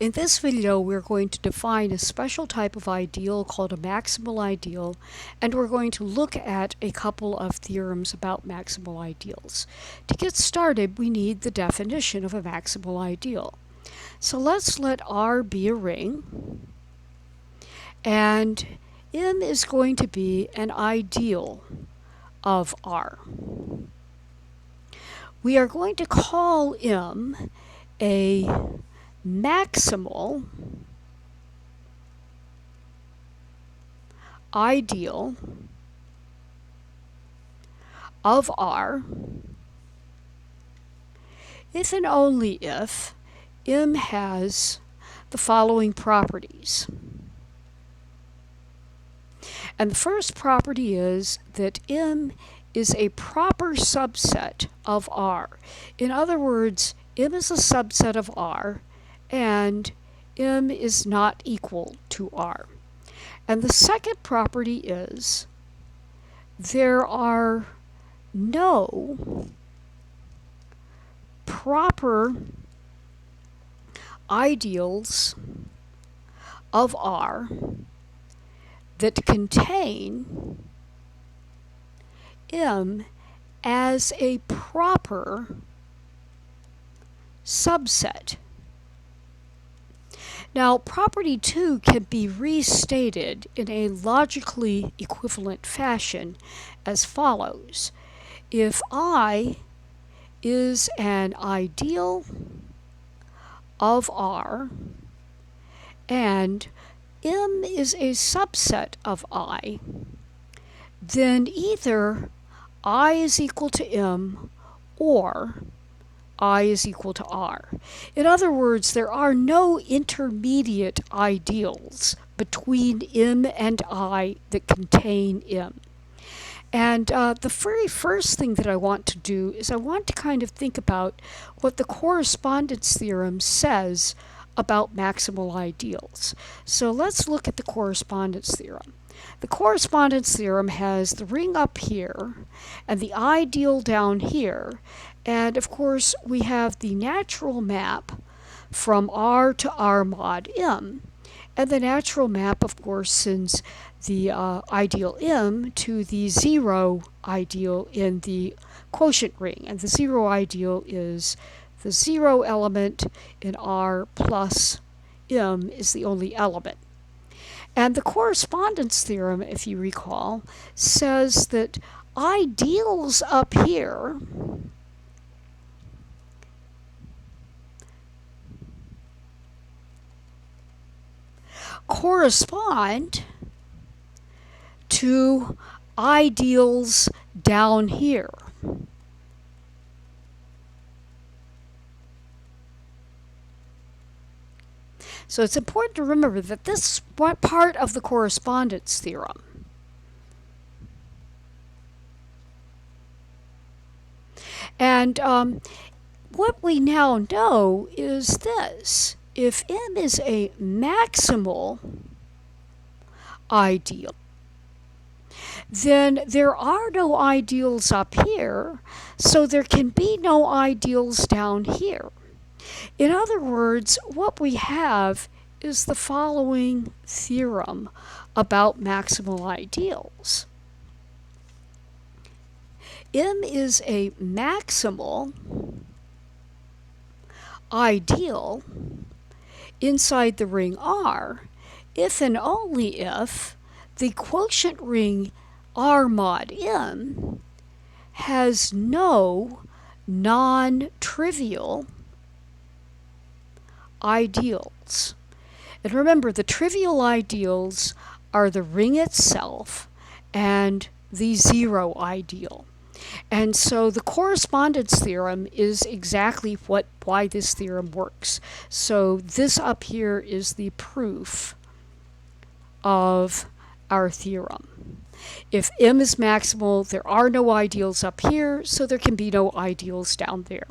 In this video, we're going to define a special type of ideal called a maximal ideal, and we're going to look at a couple of theorems about maximal ideals. To get started, we need the definition of a maximal ideal. So let's let R be a ring, and M is going to be an ideal of R. We are going to call M a maximal ideal of R if and only if M has the following properties. And the first property is that M is a proper subset of R. In other words, M is a subset of R, and M is not equal to R. And the second property is there are no proper ideals of R that contain M as a proper subset. Now, property 2 can be restated in a logically equivalent fashion as follows. If I is an ideal of R and M is a subset of I, then either I is equal to M or I is equal to R. In other words, there are no intermediate ideals between M and I that contain M. And the very first thing that I want to do is I want to kind of think about what the correspondence theorem says about maximal ideals. So let's look at the correspondence theorem. The correspondence theorem has the ring up here and the ideal down here, and of course we have the natural map from R to R mod M, and the natural map of course sends the ideal M to the zero ideal in the quotient ring, and the zero ideal is the zero element in R plus M is the only element. And the correspondence theorem, if you recall, says that ideals up here correspond to ideals down here. So it's important to remember that this is part of the correspondence theorem. And what we now know is this. If M is a maximal ideal, then there are no ideals up here, so there can be no ideals down here. In other words, what we have is the following theorem about maximal ideals. M is a maximal ideal inside the ring R if and only if the quotient ring R mod M has no non-trivial ideals. And remember, the trivial ideals are the ring itself and the zero ideal. And so the correspondence theorem is exactly why this theorem works. So this up here is the proof of our theorem. If M is maximal, there are no ideals up here, so there can be no ideals down there.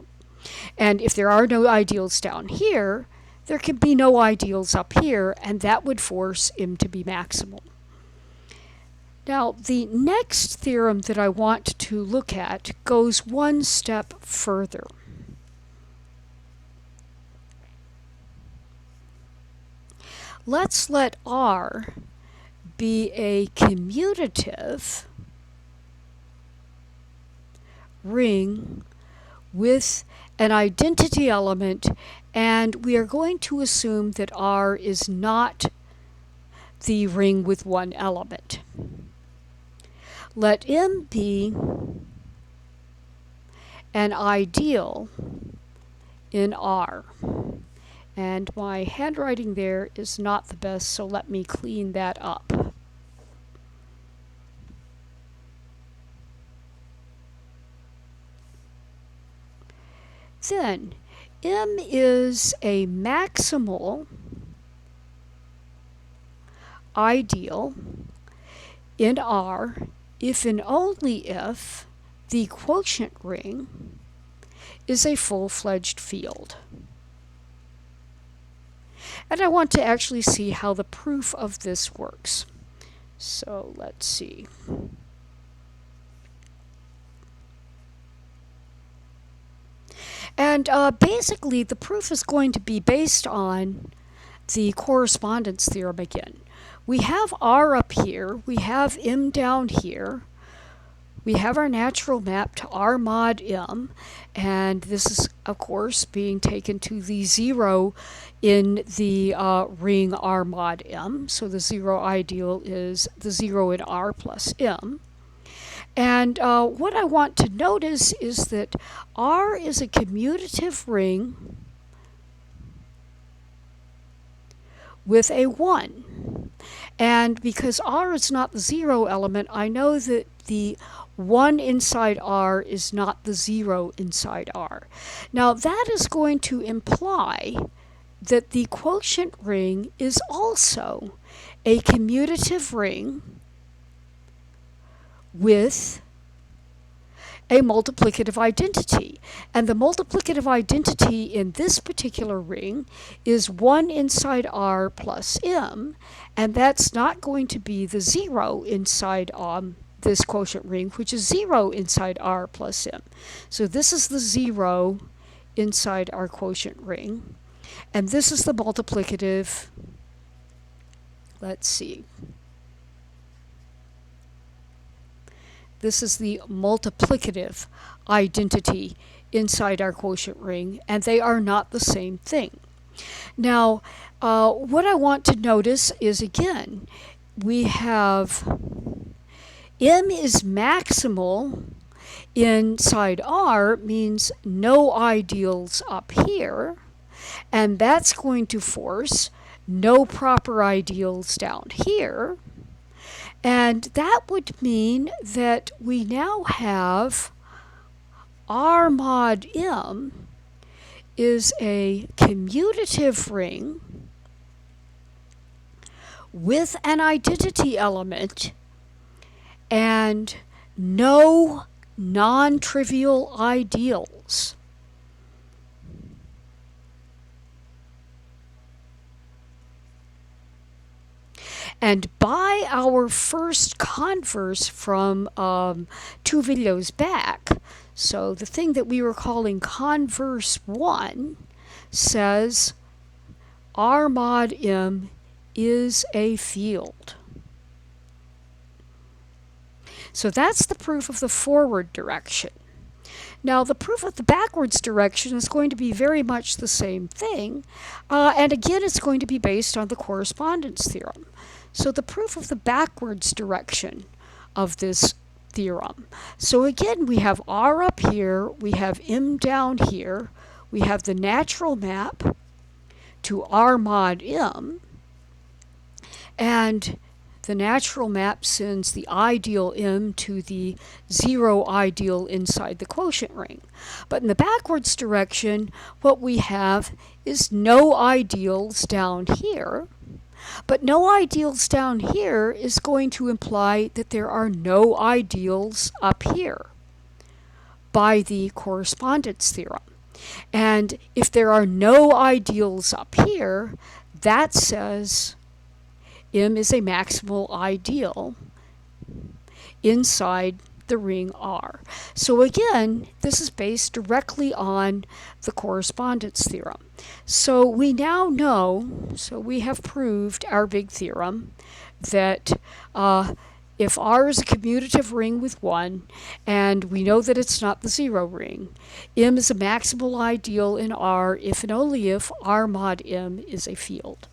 And if there are no ideals down here, there can be no ideals up here, and that would force M to be maximal. Now, the next theorem that I want to look at goes one step further. let's let R be a commutative ring with an identity element, and we are going to assume that R is not the ring with one element. Let M be an ideal in R. And my handwriting there is not the best, so let me clean that up. Then, M is a maximal ideal in R if and only if the quotient ring is a full-fledged field. And I want to actually see how the proof of this works. So let's see. And basically, the proof is going to be based on the correspondence theorem again. We have R up here, we have M down here, we have our natural map to R mod M, and this is, of course, being taken to the 0 in the ring R mod M. So the 0 ideal is the 0 in R plus M. And what I want to notice is that R is a commutative ring with a 1. And because R is not the 0 element, I know that the 1 inside R is not the 0 inside R. Now that is going to imply that the quotient ring is also a commutative ring with a multiplicative identity. And the multiplicative identity in this particular ring is 1 inside R plus M, and that's not going to be the 0 inside this quotient ring, which is 0 inside R plus M. So this is the 0 inside our quotient ring, and this is the multiplicative, let's see, this is the multiplicative identity inside our quotient ring, and they are not the same thing. Now, what I want to notice is, again, we have M is maximal inside R, means no ideals up here, and that's going to force no proper ideals down here. And that would mean that we now have R mod M is a commutative ring with an identity element and no non-trivial ideals. And by our first converse from 2 videos back, so the thing that we were calling converse 1 says R mod M is a field. So that's the proof of the forward direction. Now, the proof of the backwards direction is going to be very much the same thing, and again, it's going to be based on the correspondence theorem. So the proof of the backwards direction of this theorem. So again, we have R up here, we have M down here, we have the natural map to R mod M, and the natural map sends the ideal M to the 0 ideal inside the quotient ring. But in the backwards direction, what we have is no ideals down here. But no ideals down here is going to imply that there are no ideals up here by the correspondence theorem. And if there are no ideals up here, that says M is a maximal ideal inside the ring R. So again, this is based directly on the correspondence theorem. So we now know, so we have proved our big theorem that if R is a commutative ring with 1, and we know that it's not the zero ring, M is a maximal ideal in R if and only if R mod M is a field.